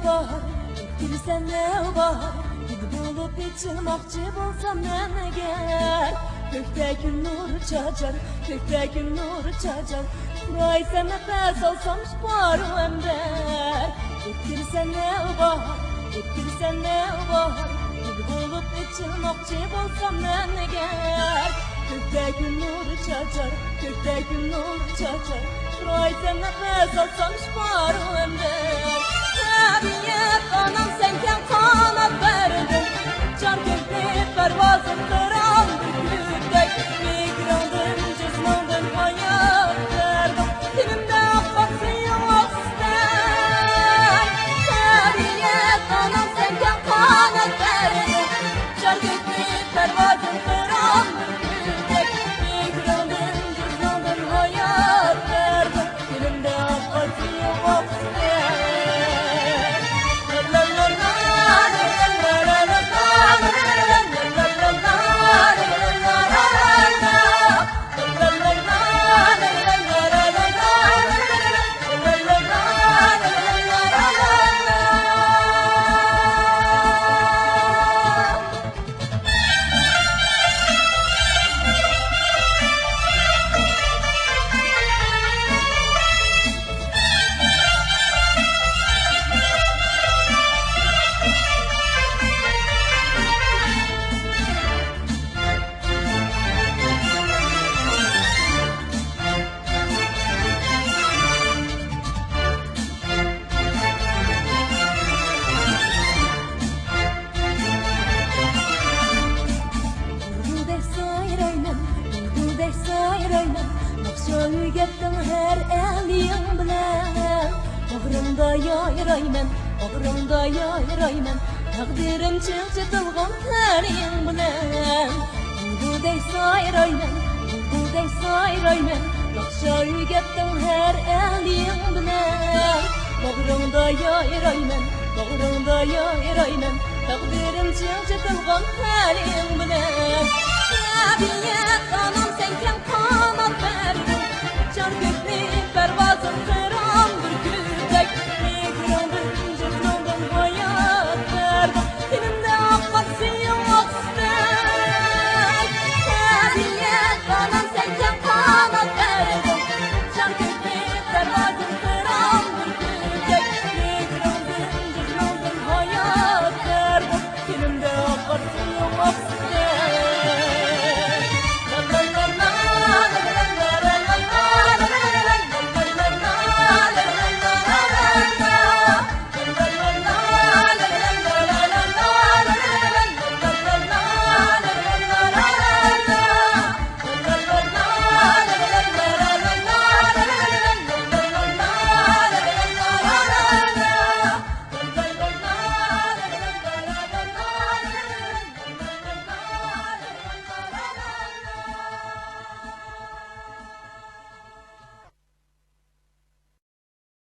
bahar, ettirsen ne bahar. Gül bulup içilmoqchi bo'lsam men agar. Kökte gün nuru çaçar, kökte gün nuru çaçar. Kuraysa nefes alsam şparım emder. Ettirsen ne bahar, ettirsen ne bahar. Gül bulup içilmoqchi bo'lsam men agar. Kökte gün nuru çaçar, kökte gün nuru çaçar. Kuraysa nefes alsam şparım emder. Tabiat anam senken kanat verdin. Can kökte pervazım kıran büküldek. Migrandın cüzmandın hayat verdim. Dilimde akması yok ister. Tabiat anam senken kanat verdin. Can kökte pervazım kıran büküldek. Migrandın cüzmandın hayat verdim. Dilimde akması yok ister. Gittim her eliyim bilen. Bağrımda yayrayman, bağrımda yayrayman. Takdirim çılçıtılgan terim bilen. Bulguday sayrayman, bulguday sayrayman. Yakşa gittim her eliyim bilen. Bağrımda yayrayman, bağrımda yayrayman. Takdirim çılçıtılgan terim bilen. Tabiat anam senken kanat verdin. Can kökli pervazım